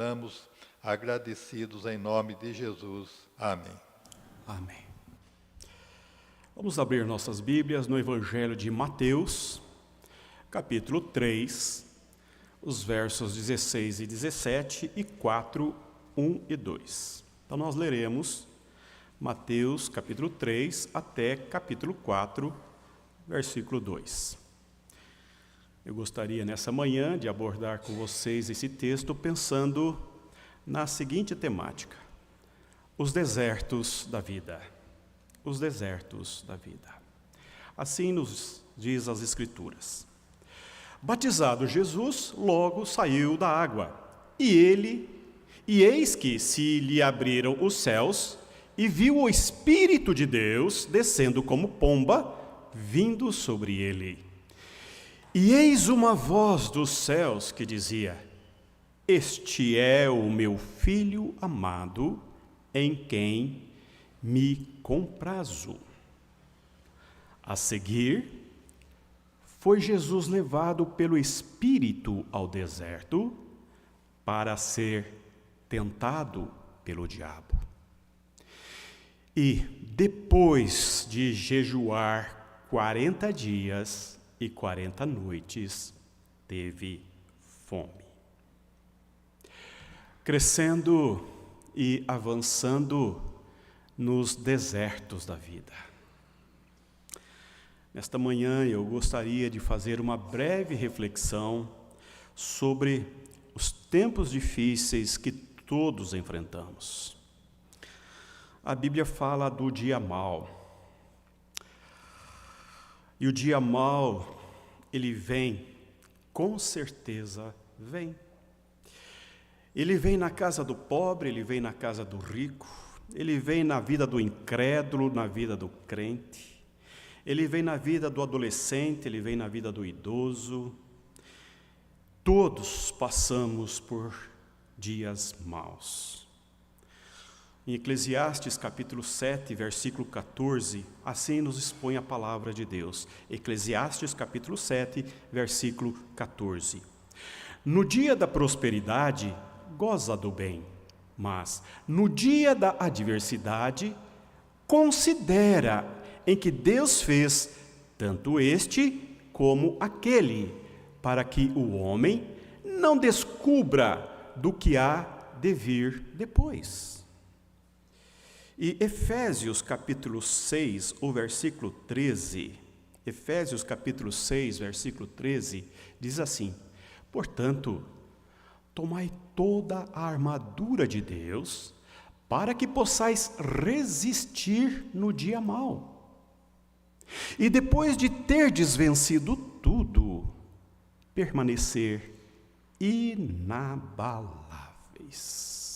Estamos agradecidos em nome de Jesus. Amém. Amém. Vamos abrir nossas Bíblias no Evangelho de Mateus, capítulo 3, os versos 16 e 17 e 4, 1 e 2. Então nós leremos Mateus capítulo 3 até capítulo 4, versículo 2. Eu gostaria nessa manhã de abordar com vocês esse texto pensando na seguinte temática: os desertos da vida. Os desertos da vida. Assim nos diz as Escrituras. Batizado Jesus, logo saiu da água, e eis que se lhe abriram os céus, e viu o Espírito de Deus descendo como pomba, vindo sobre ele. E eis uma voz dos céus que dizia: Este é o meu Filho amado, em quem me comprazo. A seguir, foi Jesus levado pelo Espírito ao deserto para ser tentado pelo diabo. E depois de jejuar 40 dias e 40 noites, teve fome. Crescendo e avançando nos desertos da vida. Nesta manhã eu gostaria de fazer uma breve reflexão sobre os tempos difíceis que todos enfrentamos. A Bíblia fala do dia mau. E o dia mau, ele vem, com certeza vem. Ele vem na casa do pobre, ele vem na casa do rico, ele vem na vida do incrédulo, na vida do crente, ele vem na vida do adolescente, ele vem na vida do idoso. Todos passamos por dias maus. Em Eclesiastes capítulo 7, versículo 14, assim nos expõe a palavra de Deus. Eclesiastes capítulo 7, versículo 14. No dia da prosperidade, goza do bem, mas no dia da adversidade, considera em que Deus fez tanto este como aquele, para que o homem não descubra do que há de vir depois. E Efésios capítulo 6, o versículo 13, Efésios capítulo 6, versículo 13, diz assim: Portanto, tomai toda a armadura de Deus, para que possais resistir no dia mau. E depois de terdes vencido tudo, permanecer inabaláveis.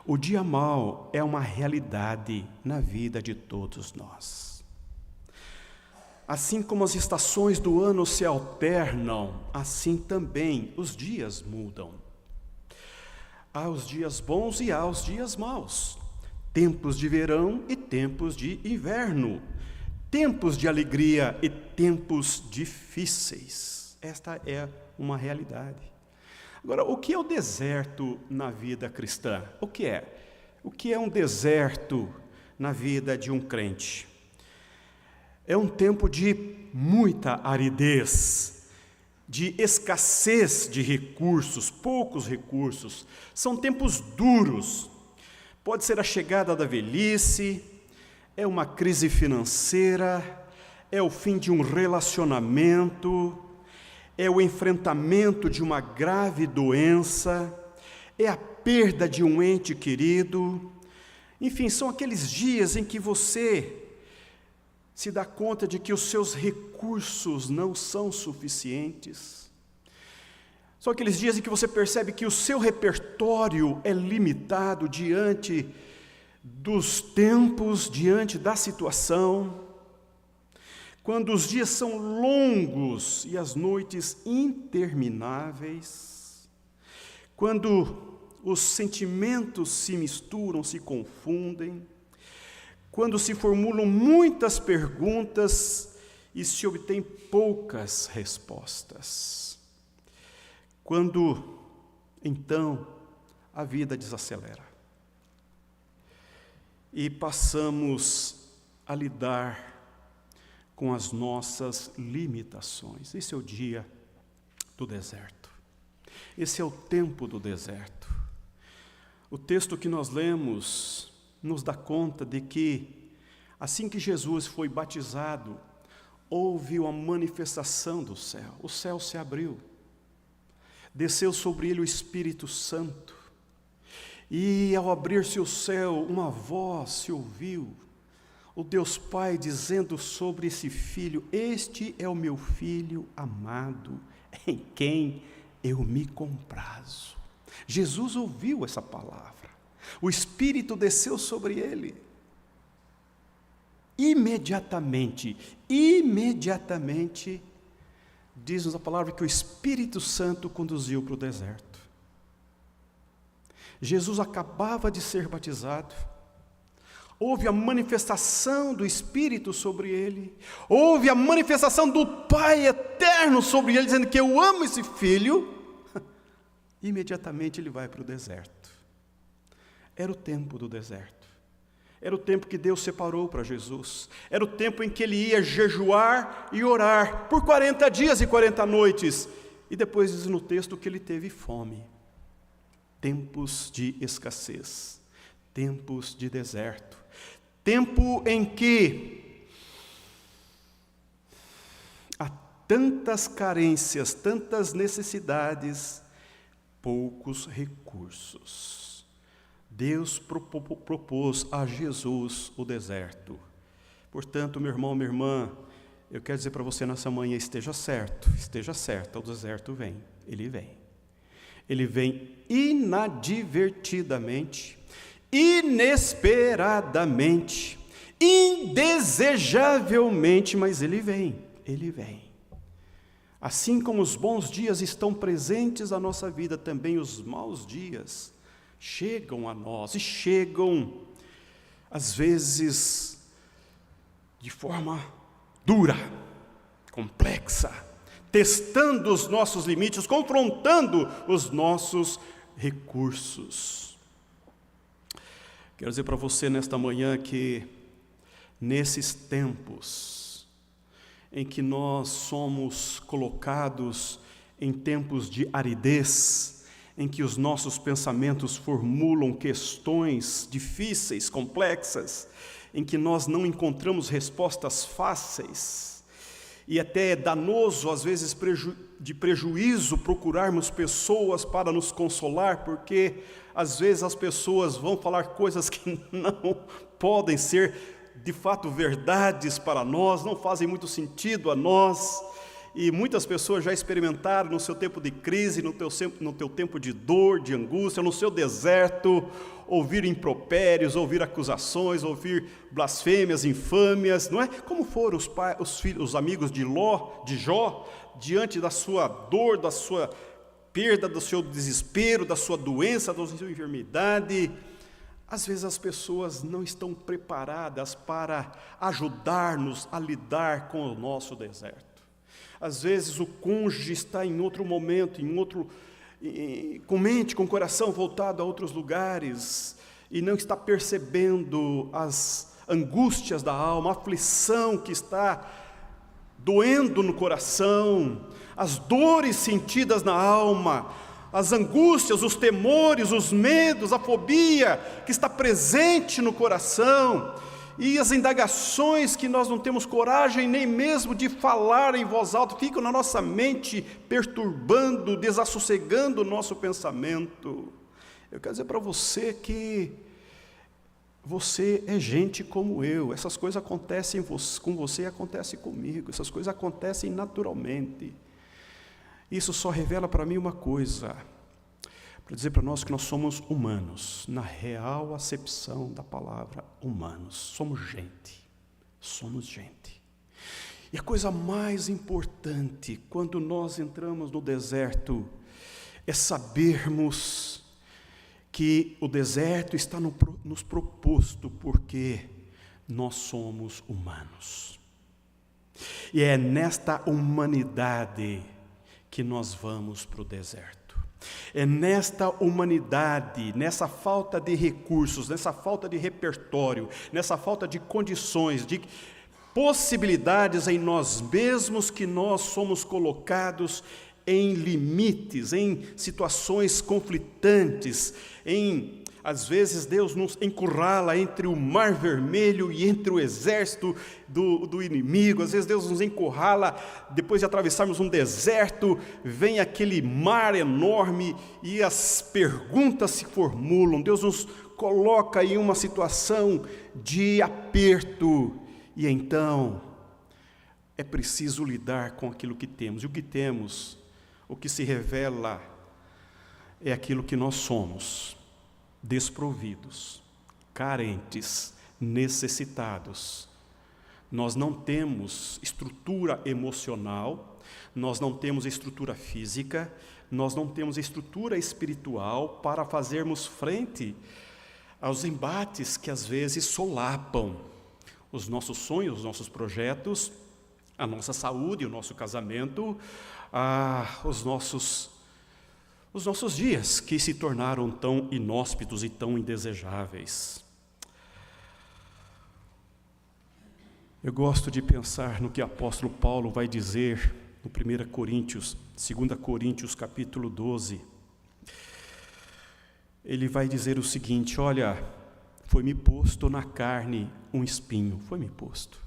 O dia mau é uma realidade na vida de todos nós. Assim como as estações do ano se alternam, assim também os dias mudam. Há os dias bons e há os dias maus, tempos de verão e tempos de inverno, tempos de alegria e tempos difíceis. Esta é uma realidade. Agora, o que é o deserto na vida cristã? O que é? O que é um deserto na vida de um crente? É um tempo de muita aridez, de escassez de recursos, poucos recursos. São tempos duros. Pode ser a chegada da velhice, é uma crise financeira, é o fim de um relacionamento, é o enfrentamento de uma grave doença, é a perda de um ente querido. Enfim, são aqueles dias em que você se dá conta de que os seus recursos não são suficientes. São aqueles dias em que você percebe que o seu repertório é limitado diante dos tempos, diante da situação. Quando os dias são longos e as noites intermináveis, quando os sentimentos se misturam, se confundem, quando se formulam muitas perguntas e se obtém poucas respostas. Quando, então, a vida desacelera. E passamos a lidar com as nossas limitações. Esse é o dia do deserto. Esse é o tempo do deserto. O texto que nós lemos nos dá conta de que, assim que Jesus foi batizado, houve uma manifestação do céu. O céu se abriu. Desceu sobre ele o Espírito Santo. E ao abrir-se o céu, uma voz se ouviu. O Deus Pai dizendo sobre esse filho: este é o meu filho amado, em quem eu me comprazo. Jesus ouviu essa palavra. O Espírito desceu sobre ele. Imediatamente, diz-nos a palavra que o Espírito Santo conduziu para o deserto. Jesus acabava de ser batizado. Houve a manifestação do Espírito sobre ele. Houve a manifestação do Pai eterno sobre ele, dizendo que eu amo esse filho. Imediatamente ele vai para o deserto. Era o tempo do deserto. Era o tempo que Deus separou para Jesus. Era o tempo em que ele ia jejuar e orar por 40 dias e 40 noites. E depois diz no texto que ele teve fome. Tempos de escassez. Tempos de deserto. Tempo em que há tantas carências, tantas necessidades, poucos recursos. Deus propôs a Jesus o deserto. Portanto, meu irmão, minha irmã, eu quero dizer para você nessa manhã, esteja certo, o deserto vem, ele vem. Ele vem inadvertidamente, inesperadamente, indesejavelmente, mas ele vem. Assim como os bons dias estão presentes na nossa vida, também os maus dias chegam a nós, e chegam, às vezes, de forma dura, complexa, testando os nossos limites, confrontando os nossos recursos. Quero dizer para você nesta manhã que, nesses tempos em que nós somos colocados em tempos de aridez, em que os nossos pensamentos formulam questões difíceis, complexas, em que nós não encontramos respostas fáceis, e até é danoso, às vezes de prejuízo, procurarmos pessoas para nos consolar, porque às vezes as pessoas vão falar coisas que não podem ser de fato verdades para nós, não fazem muito sentido a nós. E muitas pessoas já experimentaram no seu tempo de crise, no teu tempo de dor, de angústia, no seu deserto, ouvir impropérios, ouvir acusações, ouvir blasfêmias, infâmias, não é? Como foram os amigos de Jó, diante da sua dor, da sua perda, do seu desespero, da sua doença, da sua enfermidade. Às vezes as pessoas não estão preparadas para ajudar-nos a lidar com o nosso deserto. Às vezes o cônjuge está em outro momento, com mente, com o coração voltado a outros lugares, e não está percebendo as angústias da alma, a aflição que está doendo no coração, as dores sentidas na alma, as angústias, os temores, os medos, a fobia que está presente no coração, e as indagações que nós não temos coragem nem mesmo de falar em voz alta, ficam na nossa mente, perturbando, desassossegando o nosso pensamento. Eu quero dizer para você que você é gente como eu, essas coisas acontecem com você e acontecem comigo, essas coisas acontecem naturalmente. Isso só revela para mim uma coisa, para dizer para nós que nós somos humanos, na real acepção da palavra humanos, somos gente. E a coisa mais importante quando nós entramos no deserto é sabermos que o deserto está nos proposto porque nós somos humanos. E é nesta humanidade que nós vamos para o deserto. É nesta humanidade, nessa falta de recursos, nessa falta de repertório, nessa falta de condições, de possibilidades em nós mesmos que nós somos colocados em limites, em situações conflitantes, às vezes Deus nos encurrala entre o Mar Vermelho e entre o exército do inimigo. Às vezes Deus nos encurrala, depois de atravessarmos um deserto, vem aquele mar enorme e as perguntas se formulam. Deus nos coloca em uma situação de aperto e então é preciso lidar com aquilo que temos. E o que temos, o que se revela é aquilo que nós somos: desprovidos, carentes, necessitados. Nós não temos estrutura emocional, nós não temos estrutura física, nós não temos estrutura espiritual para fazermos frente aos embates que às vezes solapam os nossos sonhos, os nossos projetos, a nossa saúde, o nosso casamento, os nossos dias que se tornaram tão inóspitos e tão indesejáveis. Eu gosto de pensar no que o apóstolo Paulo vai dizer no 2 Coríntios capítulo 12. Ele vai dizer o seguinte: olha, foi-me posto na carne um espinho, foi-me posto.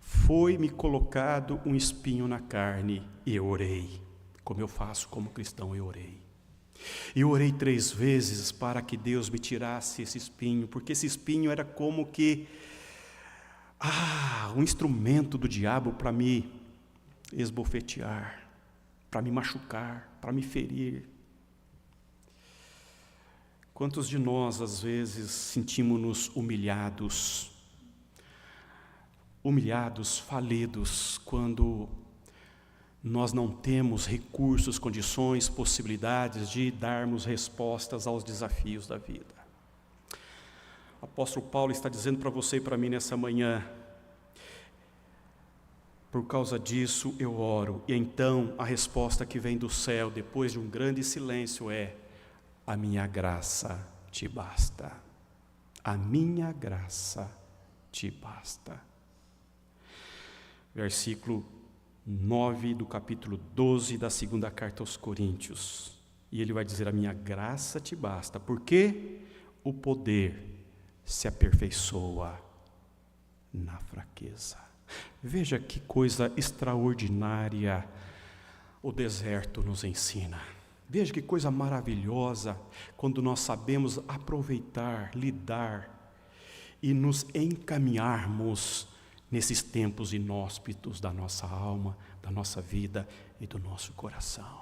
Foi-me colocado um espinho na carne e eu orei. Como eu faço como cristão, eu orei. Eu orei 3 vezes para que Deus me tirasse esse espinho, porque esse espinho era como que um instrumento do diabo para me esbofetear, para me machucar, para me ferir. Quantos de nós, às vezes, sentimos-nos humilhados, falidos, quando nós não temos recursos, condições, possibilidades de darmos respostas aos desafios da vida. O apóstolo Paulo está dizendo para você e para mim nessa manhã: por causa disso eu oro. E então a resposta que vem do céu, depois de um grande silêncio, é: a minha graça te basta. A minha graça te basta. Versículo 9 do capítulo 12 da segunda carta aos Coríntios. E ele vai dizer: a minha graça te basta, porque o poder se aperfeiçoa na fraqueza. Veja que coisa extraordinária o deserto nos ensina. Veja que coisa maravilhosa quando nós sabemos aproveitar, lidar e nos encaminharmos nesses tempos inóspitos da nossa alma, da nossa vida e do nosso coração.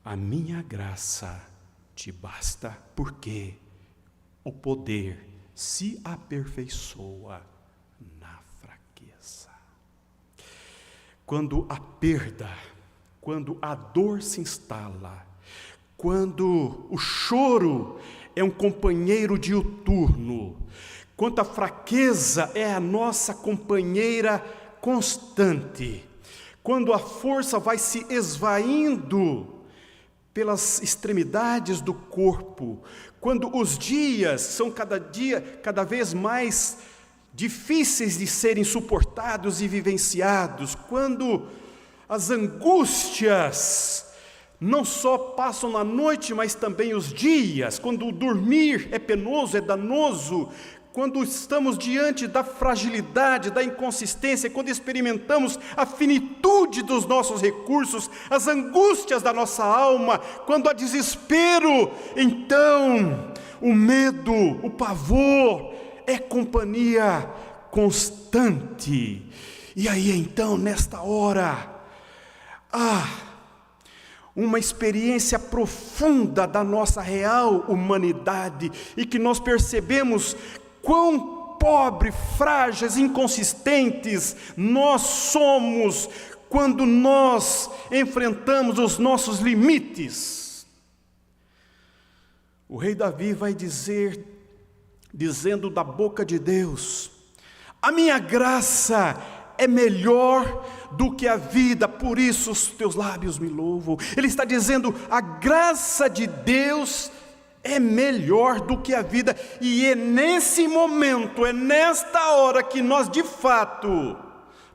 A minha graça te basta, porque o poder se aperfeiçoa na fraqueza. Quando a perda, quando a dor se instala, quando o choro é um companheiro diuturno, quando a fraqueza é a nossa companheira constante, quando a força vai se esvaindo pelas extremidades do corpo, quando os dias são cada vez mais difíceis de serem suportados e vivenciados, quando as angústias não só passam na noite, mas também os dias, quando o dormir é penoso, é danoso, quando estamos diante da fragilidade, da inconsistência, quando experimentamos a finitude dos nossos recursos, as angústias da nossa alma, quando há desespero, então o medo, o pavor é companhia constante. E aí então, nesta hora, uma experiência profunda da nossa real humanidade, e que nós percebemos quão pobres, frágeis, inconsistentes nós somos quando nós enfrentamos os nossos limites. O rei Davi vai dizendo da boca de Deus: a minha graça é melhor do que a vida, por isso os teus lábios me louvam. Ele está dizendo: a graça de Deus é melhor do que a vida. E é nesse momento, é nesta hora que nós de fato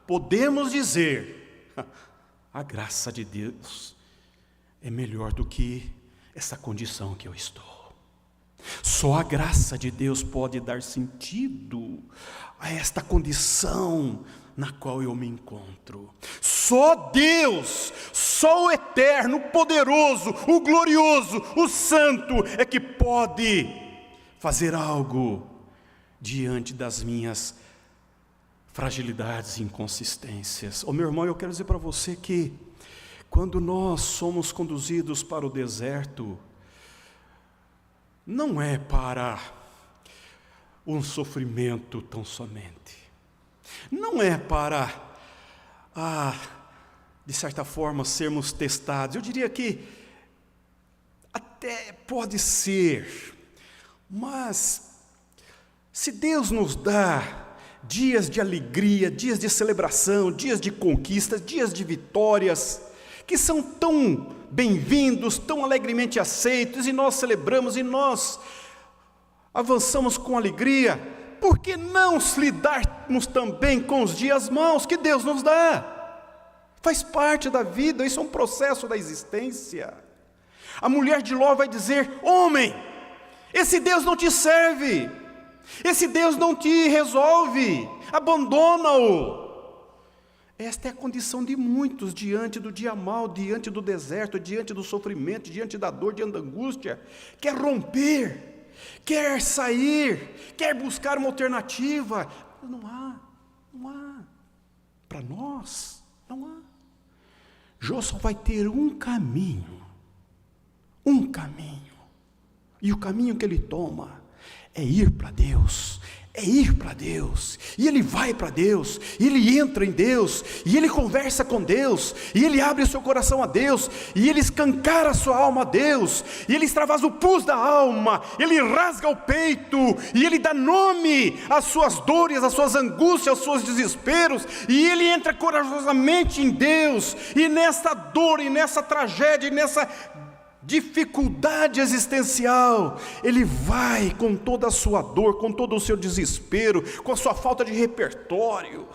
podemos dizer: a graça de Deus é melhor do que essa condição que eu estou. Só a graça de Deus pode dar sentido a esta condição na qual eu me encontro. Só Deus, só o eterno, o poderoso, o glorioso, o santo é que pode fazer algo diante das minhas fragilidades e inconsistências. Meu irmão, eu quero dizer para você que quando nós somos conduzidos para o deserto, não é para um sofrimento tão somente. Não é para, de certa forma, sermos testados. Eu diria que até pode ser, mas se Deus nos dá dias de alegria, dias de celebração, dias de conquistas, dias de vitórias, que são tão bem-vindos, tão alegremente aceitos, e nós celebramos, e nós avançamos com alegria, por que não lidarmos também com os dias maus que Deus nos dá? Faz parte da vida, isso é um processo da existência. A mulher de Ló vai dizer: homem, esse Deus não te serve, esse Deus não te resolve, abandona-o. Esta é a condição de muitos diante do dia mau, diante do deserto, diante do sofrimento, diante da dor, diante da angústia. Quer romper, quer sair, quer buscar uma alternativa. Não há. Para nós, não há. Jó só vai ter um caminho. E o caminho que ele toma é ir para Deus. E ele vai para Deus, e ele entra em Deus, e ele conversa com Deus, e ele abre o seu coração a Deus, e ele escancara a sua alma a Deus, e ele extravasa o pus da alma, ele rasga o peito, e ele dá nome às suas dores, às suas angústias, aos seus desesperos, e ele entra corajosamente em Deus, e nessa dor, e nessa tragédia, e nessa dificuldade existencial, ele vai com toda a sua dor, com todo o seu desespero, com a sua falta de repertório.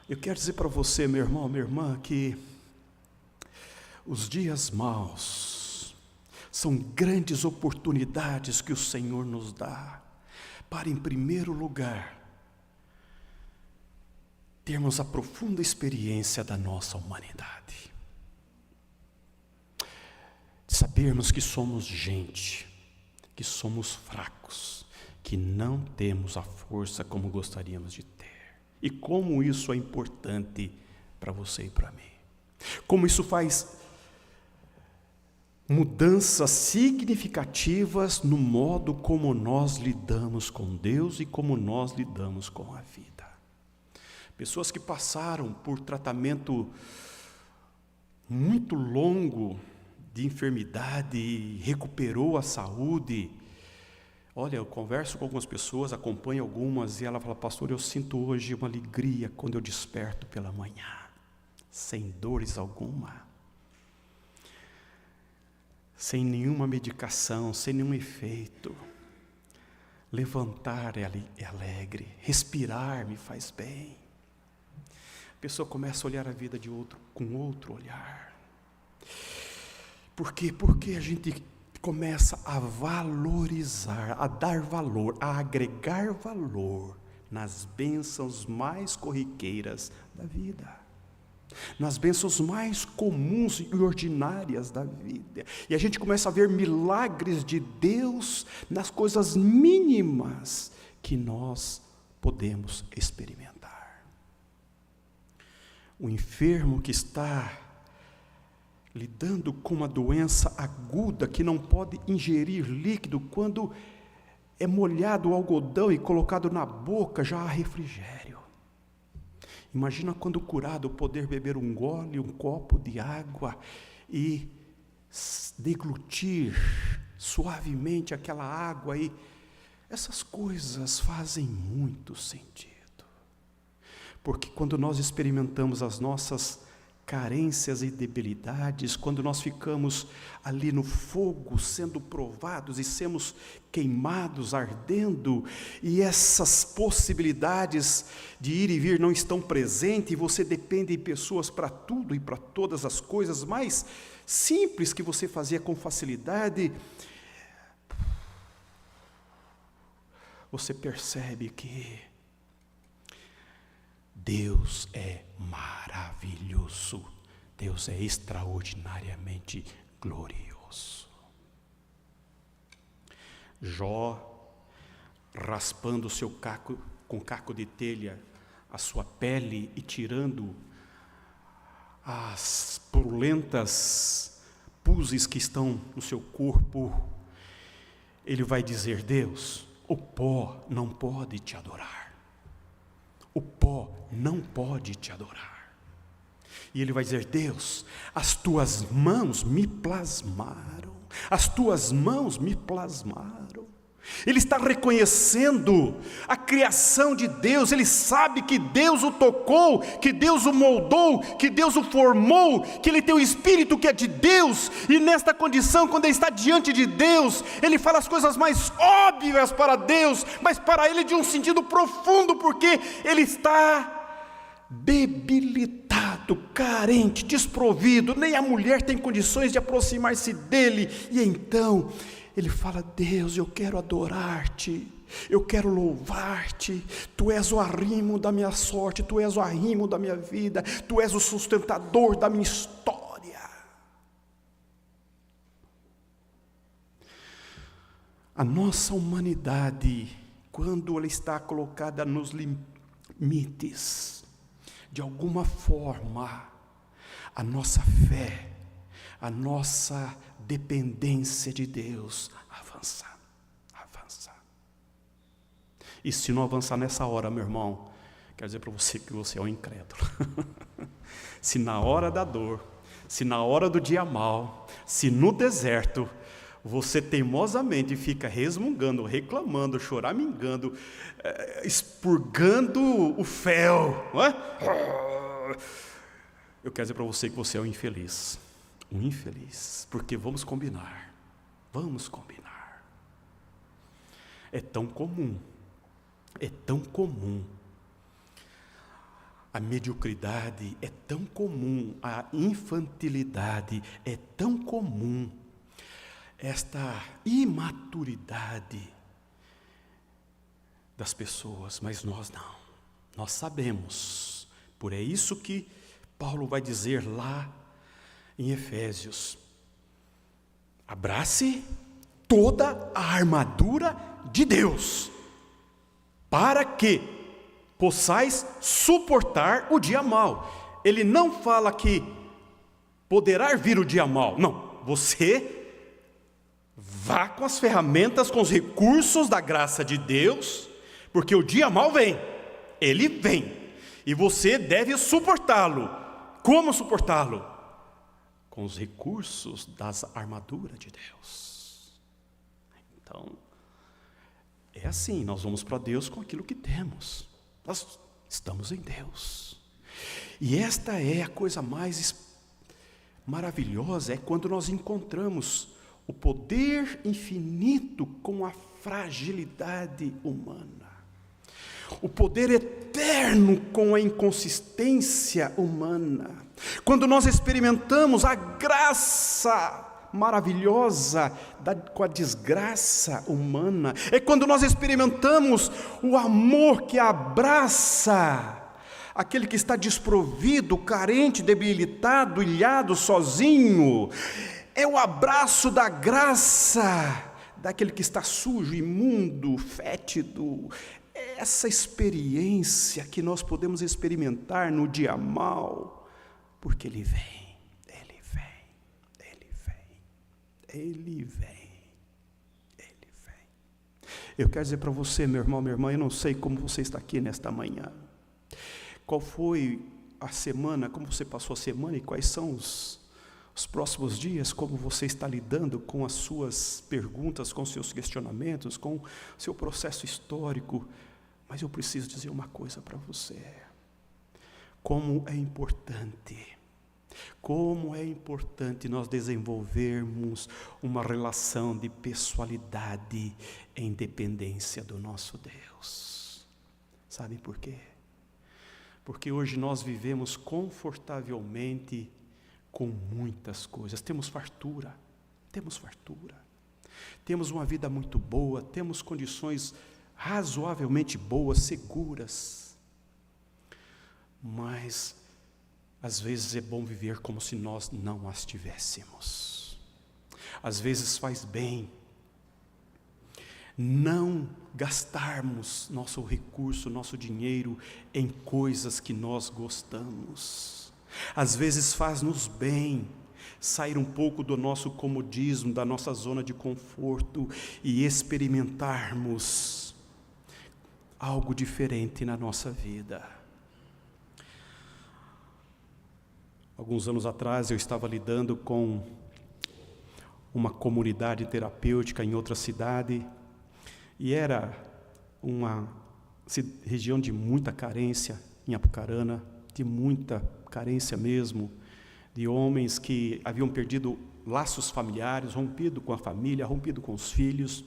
Eu quero dizer para você, meu irmão, minha irmã, que os dias maus são grandes oportunidades que o Senhor nos dá para, em primeiro lugar, termos a profunda experiência da nossa humanidade. Sabermos que somos gente, que somos fracos, que não temos a força como gostaríamos de ter. E como isso é importante para você e para mim. Como isso faz mudanças significativas no modo como nós lidamos com Deus e como nós lidamos com a vida. Pessoas que passaram por tratamento muito longo de enfermidade e recuperou a saúde. Olha, eu converso com algumas pessoas, acompanho algumas, e ela fala: pastor, eu sinto hoje uma alegria quando eu desperto pela manhã, sem dores alguma, sem nenhuma medicação, sem nenhum efeito. Levantar é alegre, respirar me faz bem. A pessoa começa a olhar a vida com outro olhar. Por quê? Porque a gente começa a valorizar, a dar valor, a agregar valor nas bênçãos mais corriqueiras da vida, nas bênçãos mais comuns e ordinárias da vida. E a gente começa a ver milagres de Deus nas coisas mínimas que nós podemos experimentar. O enfermo que está lidando com uma doença aguda, que não pode ingerir líquido, quando é molhado o algodão e colocado na boca, já há refrigério. Imagina quando curado poder beber um gole, um copo de água e deglutir suavemente aquela água, e essas coisas fazem muito sentido. Porque quando nós experimentamos as nossas carências e debilidades, quando nós ficamos ali no fogo, sendo provados e sermos queimados, ardendo, e essas possibilidades de ir e vir não estão presentes, e você depende de pessoas para tudo e para todas as coisas mais simples que você fazia com facilidade, você percebe que Deus é maravilhoso, Deus é extraordinariamente glorioso. Jó, raspando o seu caco com caco de telha, a sua pele e tirando as purulentas puzes que estão no seu corpo, ele vai dizer: Deus, o pó não pode te adorar. O pó não pode te adorar. E ele vai dizer: Deus, as tuas mãos me plasmaram. As tuas mãos me plasmaram. Ele está reconhecendo a criação de Deus. Ele sabe que Deus o tocou, que Deus o moldou, que Deus o formou, que ele tem o Espírito que é de Deus. E nesta condição, quando ele está diante de Deus, ele fala as coisas mais óbvias para Deus, mas para ele de um sentido profundo, porque ele está debilitado, carente, desprovido. Nem a mulher tem condições de aproximar-se dele. E então ele fala: Deus, eu quero adorar-te, eu quero louvar-te, tu és o arrimo da minha sorte, tu és o arrimo da minha vida, tu és o sustentador da minha história. A nossa humanidade, quando ela está colocada nos limites, de alguma forma, a nossa fé, a nossa dependência de Deus avança. E se não avançar nessa hora, meu irmão, quero dizer para você que você é um incrédulo. Se na hora da dor, se na hora do dia mau, se no deserto você teimosamente fica resmungando, reclamando, choramingando, expurgando o fel, não é? Eu quero dizer para você que você é um infeliz. Um infeliz, porque vamos combinar, é tão comum, a mediocridade é tão comum, a infantilidade é tão comum, esta imaturidade das pessoas, mas nós não, nós sabemos, por é isso que Paulo vai dizer lá em Efésios: abrace toda a armadura de Deus, para que possais suportar o dia mau. Ele não fala que poderá vir o dia mau, não, você vá com as ferramentas, com os recursos da graça de Deus, porque o dia mau vem, ele vem, e você deve suportá-lo. Como suportá-lo? Com os recursos das armaduras de Deus. Então, é assim, nós vamos para Deus com aquilo que temos. Nós estamos em Deus. E esta é a coisa mais maravilhosa, é quando nós encontramos o poder infinito com a fragilidade humana. O poder eterno com a inconsistência humana. Quando nós experimentamos a graça maravilhosa com a desgraça humana, é quando nós experimentamos o amor que abraça aquele que está desprovido, carente, debilitado, ilhado, sozinho. É o abraço da graça daquele que está sujo, imundo, fétido. É essa experiência que nós podemos experimentar no dia mau, porque Ele vem. Eu quero dizer para você, meu irmão, minha irmã, eu não sei como você está aqui nesta manhã. Qual foi a semana, como você passou a semana e quais são os próximos dias, como você está lidando com as suas perguntas, com seus questionamentos, com o seu processo histórico. Mas eu preciso dizer uma coisa para você. como é importante nós desenvolvermos uma relação de pessoalidade em dependência do nosso Deus. Sabe por quê? Porque hoje nós vivemos confortavelmente com muitas coisas. Temos fartura. Temos uma vida muito boa, temos condições razoavelmente boas, seguras. Mas às vezes é bom viver como se nós não as tivéssemos. Às vezes faz bem não gastarmos nosso recurso, nosso dinheiro em coisas que nós gostamos. Às vezes faz-nos bem sair um pouco do nosso comodismo, da nossa zona de conforto e experimentarmos algo diferente na nossa vida. Alguns anos atrás eu estava lidando com uma comunidade terapêutica em outra cidade e era uma região de muita carência em Apucarana, de muita carência mesmo, de homens que haviam perdido laços familiares, rompido com a família, rompido com os filhos.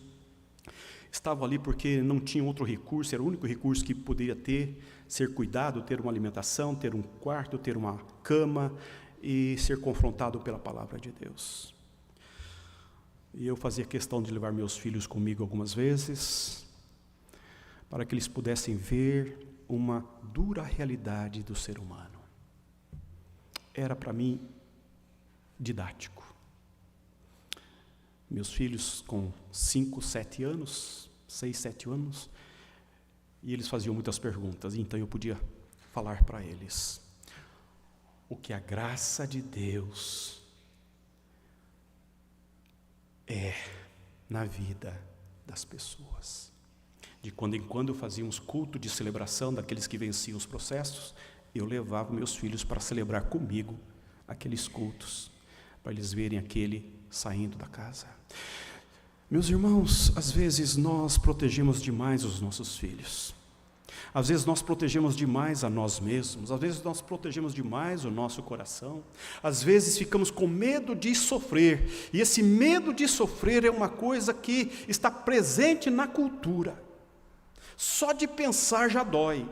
Estavam ali porque não tinham outro recurso, era o único recurso que poderia ter, ser cuidado, ter uma alimentação, ter um quarto, ter uma cama e ser confrontado pela palavra de Deus. E eu fazia questão de levar meus filhos comigo algumas vezes, para que eles pudessem ver uma dura realidade do ser humano. Era para mim didático. Meus filhos com 6, 7 anos, e eles faziam muitas perguntas, então eu podia falar para eles o que a graça de Deus é na vida das pessoas. De quando em quando fazíamos culto de celebração daqueles que venciam os processos, eu levava meus filhos para celebrar comigo aqueles cultos, para eles verem aquele saindo da casa. Meus irmãos, às vezes nós protegemos demais os nossos filhos. Às vezes nós protegemos demais a nós mesmos, às vezes nós protegemos demais o nosso coração, às vezes ficamos com medo de sofrer, e esse medo de sofrer é uma coisa que está presente na cultura. Só de pensar já dói,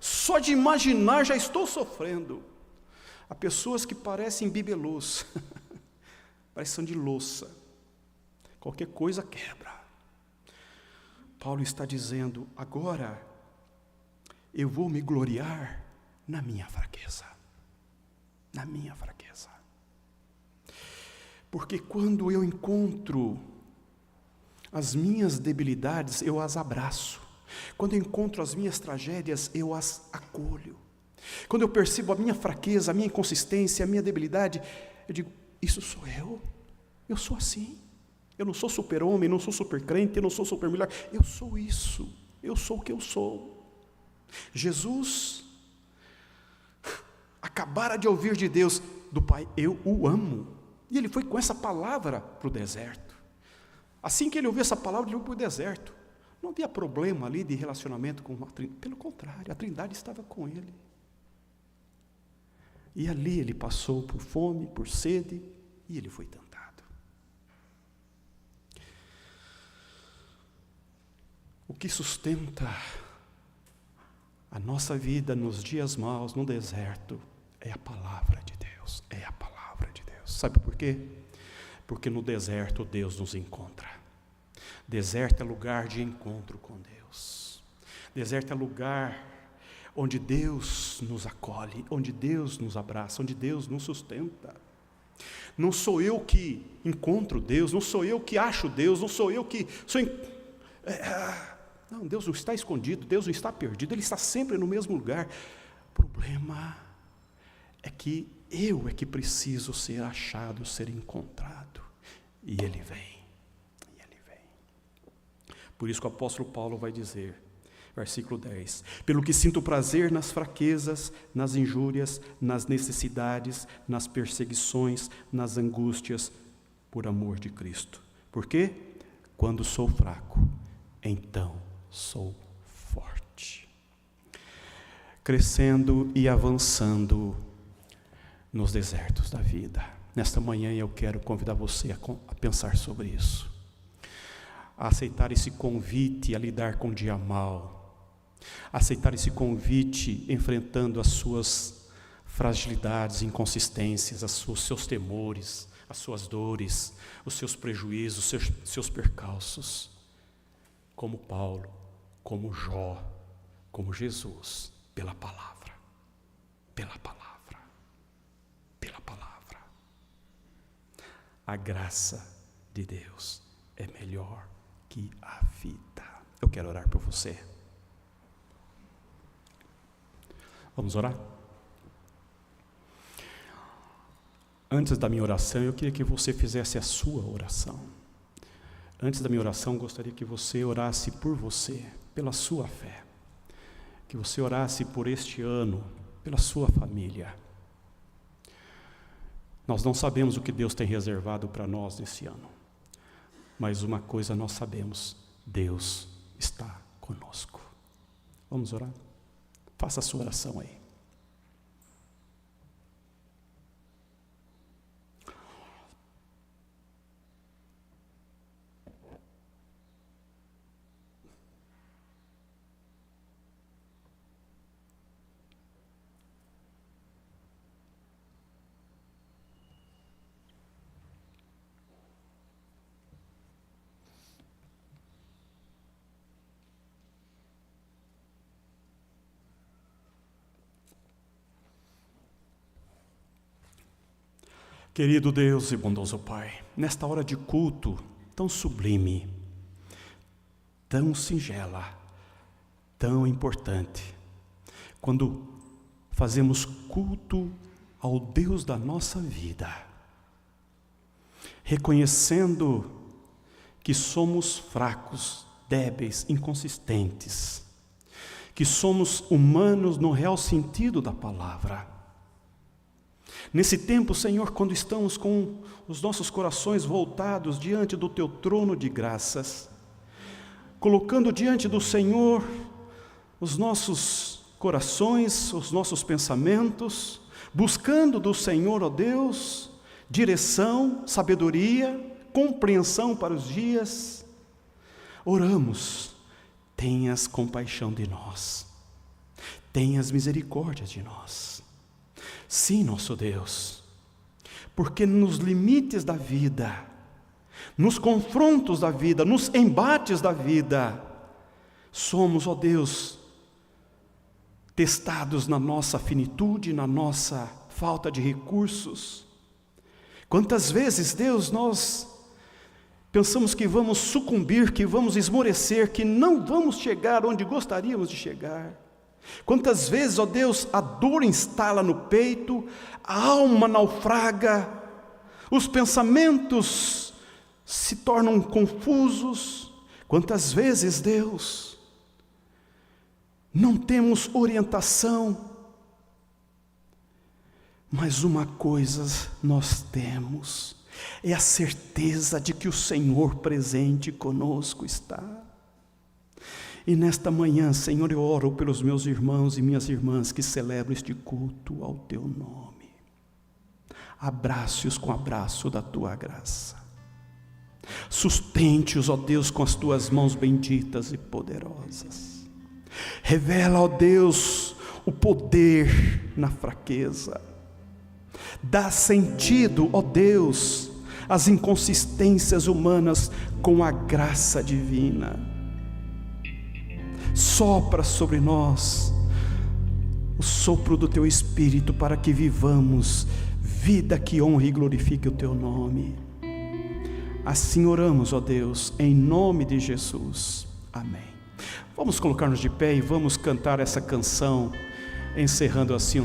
só de imaginar já estou sofrendo. Há pessoas que parecem bibelôs, parecem de louça, qualquer coisa quebra. Paulo está dizendo, agora eu vou me gloriar na minha fraqueza. Na minha fraqueza. Porque quando eu encontro as minhas debilidades, eu as abraço. Quando eu encontro as minhas tragédias, eu as acolho. Quando eu percebo a minha fraqueza, a minha inconsistência, a minha debilidade, eu digo, isso sou eu sou assim. Eu não sou super-homem, não sou super-crente, eu não sou super-melhor, eu sou isso, eu sou o que eu sou. Jesus acabara de ouvir de Deus, do Pai, eu o amo. E ele foi com essa palavra para o deserto. Assim que ele ouviu essa palavra, ele foi para o deserto. Não havia problema ali de relacionamento com a Trindade, pelo contrário, a Trindade estava com ele. E ali ele passou por fome, por sede, e ele foi tentado. O que sustenta a nossa vida nos dias maus, no deserto, é a palavra de Deus, é a palavra de Deus. Sabe por quê? Porque no deserto Deus nos encontra. Deserto é lugar de encontro com Deus. Deserto é lugar onde Deus nos acolhe, onde Deus nos abraça, onde Deus nos sustenta. Não sou eu que encontro Deus, não sou eu que acho Deus, não sou eu que sou... Não, Deus não está escondido, Deus não está perdido, Ele está sempre no mesmo lugar. O problema é que eu é que preciso ser achado, ser encontrado. E Ele vem, e Ele vem. Por isso que o apóstolo Paulo vai dizer, versículo 10, pelo que sinto prazer nas fraquezas, nas injúrias, nas necessidades, nas perseguições, nas angústias, por amor de Cristo. Por quê? Quando sou fraco, então sou forte. crescendo e avançando nos desertos da vida. Nesta manhã eu quero convidar você a pensar sobre isso, a aceitar esse convite a lidar com o dia mau, a aceitar esse convite enfrentando as suas fragilidades, inconsistências, os seus temores, as suas dores, os seus prejuízos, os seus percalços, como Paulo, como Jó, como Jesus, pela palavra, pela palavra, pela palavra. A graça de Deus é melhor que a vida. Eu quero orar por você. Vamos orar? Antes da minha oração, eu queria que você fizesse a sua oração. Antes da minha oração, gostaria que você orasse por você, pela sua fé. Que você orasse por este ano, pela sua família. Nós não sabemos o que Deus tem reservado para nós nesse ano. Mas uma coisa nós sabemos: Deus está conosco. Vamos orar? Faça a sua oração aí. Querido Deus e bondoso Pai, nesta hora de culto tão sublime, tão singela, tão importante, quando fazemos culto ao Deus da nossa vida, reconhecendo que somos fracos, débeis, inconsistentes, que somos humanos no real sentido da palavra. Nesse tempo, Senhor, quando estamos com os nossos corações voltados diante do Teu trono de graças, colocando diante do Senhor os nossos corações, os nossos pensamentos, buscando do Senhor, ó Deus, direção, sabedoria, compreensão para os dias, oramos: tenhas compaixão de nós, tenhas misericórdia de nós. Sim, nosso Deus, porque nos limites da vida, nos confrontos da vida, nos embates da vida, somos, ó Deus, testados na nossa finitude, na nossa falta de recursos. Quantas vezes, Deus, nós pensamos que vamos sucumbir, que vamos esmorecer, que não vamos chegar onde gostaríamos de chegar. Quantas vezes, ó Deus, a dor instala no peito, a alma naufraga, os pensamentos se tornam confusos. Quantas vezes, Deus, não temos orientação, mas uma coisa nós temos, é a certeza de que o Senhor presente conosco está. E nesta manhã, Senhor, eu oro pelos meus irmãos e minhas irmãs que celebram este culto ao Teu nome. Abrace-os com o abraço da Tua graça. Sustente-os, ó Deus, com as Tuas mãos benditas e poderosas. Revela, ó Deus, o poder na fraqueza. Dá sentido, ó Deus, às inconsistências humanas com a graça divina. Sopra sobre nós o sopro do Teu Espírito para que vivamos vida que honre e glorifique o Teu nome. Assim oramos, ó Deus, em nome de Jesus. Amém. Vamos colocar-nos de pé e vamos cantar essa canção, encerrando assim o nosso